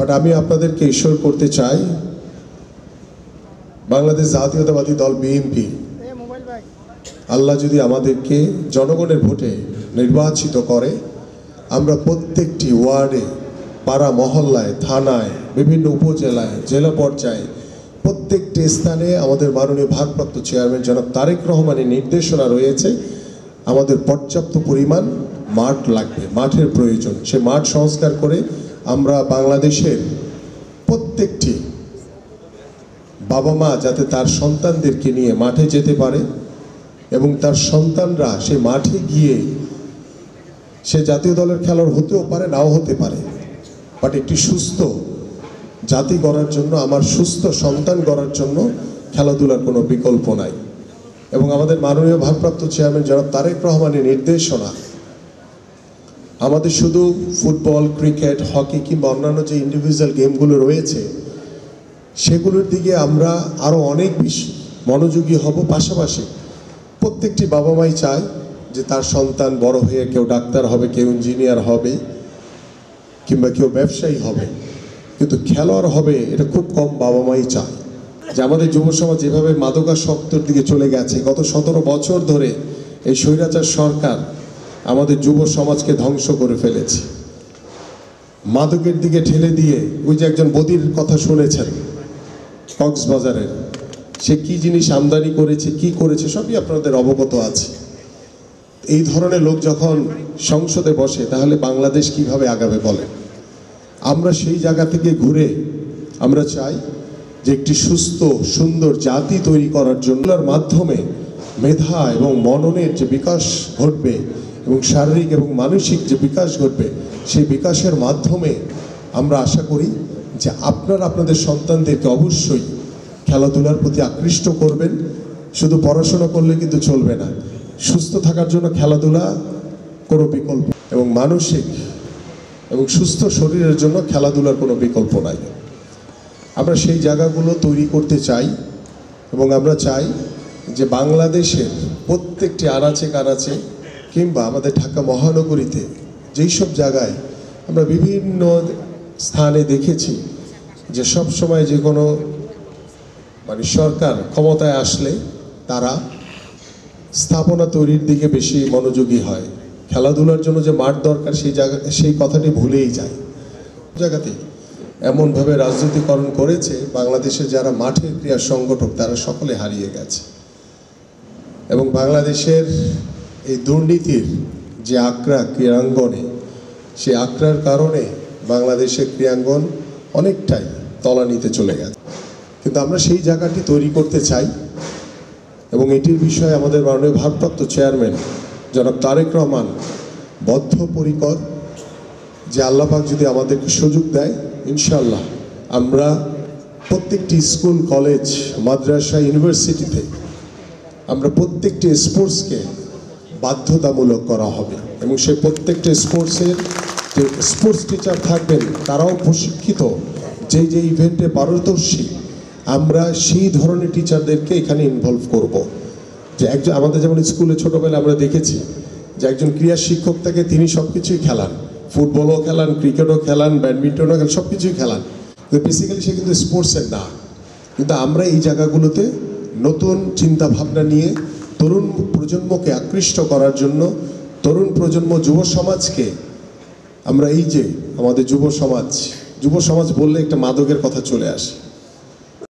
But আমি আপনাদেরকে ইস্যুর করতে চাই, বাংলাদেশ জাতীয়তাবাদী দল বিএনপি, আল্লাহ যদি আমাদেরকে জনগণের ভোটে নির্বাচিত করে, আমরা প্রত্যেকটি ওয়ার্ডে, পাড়া মহল্লায়, থানায়, বিভিন্ন উপজেলায়, জেলা পর্যায়ে প্রত্যেকটি স্থানে আমাদের মাননীয় ভারপ্রাপ্ত চেয়ারম্যান জনাব তারেক রহমানের নির্দেশনা রয়েছে, আমাদের পর্যাপ্ত পরিমাণ মাঠ লাগবে, মাঠের প্রয়োজন। সে মাঠ সংস্কার করে আমরা বাংলাদেশের প্রত্যেকটি বাবা মা যাতে তার সন্তানদেরকে নিয়ে মাঠে যেতে পারে এবং তার সন্তানরা সে মাঠে গিয়ে, সে জাতীয় দলের খেলোয়াড় হতেও পারে, নাও হতে পারে, বাট একটি সুস্থ জাতি গড়ার জন্য, আমার সুস্থ সন্তান গড়ার জন্য খেলাধুলার কোনো বিকল্প নাই। এবং আমাদের মাননীয় ভারপ্রাপ্ত চেয়ারম্যান জনাব তারেক রহমানের নির্দেশনা, আমাদের শুধু ফুটবল, ক্রিকেট, হকি কিংবা অন্যান্য যে ইন্ডিভিজুয়াল গেমগুলো রয়েছে সেগুলোর দিকে আমরা আরও অনেক বেশি মনোযোগী হব। পাশাপাশি প্রত্যেকটি বাবা মাই চায় যে তার সন্তান বড় হয়ে কেউ ডাক্তার হবে, কেউ ইঞ্জিনিয়ার হবে, কিংবা কেউ ব্যবসায়ী হবে, কিন্তু খেলোয়াড় হবে এটা খুব কম বাবা মাই চায়। যে আমাদের যুব সমাজ যেভাবে মাদকাসক্তর দিকে চলে গেছে, গত 17 বছর ধরে এই স্বৈরাচার সরকার আমাদের যুব সমাজকে ধ্বংস করে ফেলেছে, মাদকের দিকে ঠেলে দিয়ে। ওই যে একজন বদির কথা শুনেছেন কক্সবাজারের, সে কি জিনিস আমদানি করেছে, কি করেছে, সবই আপনাদের অবগত আছে। এই ধরনের লোক যখন সংসদে বসে তাহলে বাংলাদেশ কিভাবে আগাবে বলে? আমরা সেই জায়গা থেকে ঘুরে আমরা চাই যে একটি সুস্থ সুন্দর জাতি তৈরি করার জন্য মাধ্যমে মেধা এবং মননের যে বিকাশ ঘটবে এবং শারীরিক এবং মানসিক যে বিকাশ ঘটবে, সেই বিকাশের মাধ্যমে আমরা আশা করি যে আপনারা আপনাদের সন্তানদেরকে অবশ্যই খেলাধুলার প্রতি আকৃষ্ট করবেন। শুধু পড়াশোনা করলে কিন্তু চলবে না, সুস্থ থাকার জন্য খেলাধুলা কোনো বিকল্প, এবং মানসিক এবং সুস্থ শরীরের জন্য খেলাধুলার কোনো বিকল্প নাই। আমরা সেই জায়গাগুলো তৈরি করতে চাই এবং আমরা চাই যে বাংলাদেশের প্রত্যেকটি আনাচে কানাচে কিংবা আমাদের ঢাকা মহানগরীতে যেই সব জায়গায় আমরা বিভিন্ন স্থানে দেখেছি যে সব সময় যে কোনো সরকার ক্ষমতায় আসলে তারা স্থাপনা তৈরির দিকে বেশি মনোযোগী হয়, খেলাধুলার জন্য যে মাঠ দরকার সেই কথাটি ভুলেই যায়। জায়গাতে এমনভাবে রাজনীতিকরণ করেছে, বাংলাদেশের যারা মাঠের ক্রীড়া সংগঠক তারা সকলে হারিয়ে গেছে। এবং বাংলাদেশের এই দুর্নীতির যে আক্রা ক্রীড়াঙ্গনে, সেই আক্রার কারণে বাংলাদেশের ক্রীড়াঙ্গন অনেকটাই তলানিতে চলে গেছে। কিন্তু আমরা সেই জায়গাটি তৈরি করতে চাই এবং এটির বিষয়ে আমাদের মাননীয় ভারপ্রাপ্ত চেয়ারম্যান জনাব তারেক রহমান বদ্ধপরিকর যে আল্লাহ পাক যদি আমাদেরকে সুযোগ দেয়, ইনশাআল্লাহ আমরা প্রত্যেকটি স্কুল, কলেজ, মাদ্রাসা, ইউনিভার্সিটিতে আমরা প্রত্যেকটি স্পোর্টসকে বাধ্যতামূলক করা হবে এবং সেই প্রত্যেকটা স্পোর্টসের যে স্পোর্টস টিচার থাকবেন তারাও প্রশিক্ষিত, যে ইভেন্টে পারদর্শী, আমরা সেই ধরনের টিচারদেরকে এখানে ইনভলভ করব। যে একজন আমাদের যেমন স্কুলে ছোটোবেলায় আমরা দেখেছি যে একজন ক্রীড়া শিক্ষক থেকে তিনি সব কিছুই খেলান, ফুটবলও খেলান, ক্রিকেটও খেলান, ব্যাডমিন্টনও খেলান, সব কিছুই খেলান, কিন্তু বেসিক্যালি সে কিন্তু স্পোর্টসের না। কিন্তু আমরা এই জায়গাগুলোতে নতুন চিন্তা ভাবনা নিয়ে তরুণ প্রজন্মকে আকৃষ্ট করার জন্য, তরুণ প্রজন্ম যুব সমাজকে আমরা এই যে আমাদের যুব সমাজ বললে একটা মাদকের কথা চলে আসে।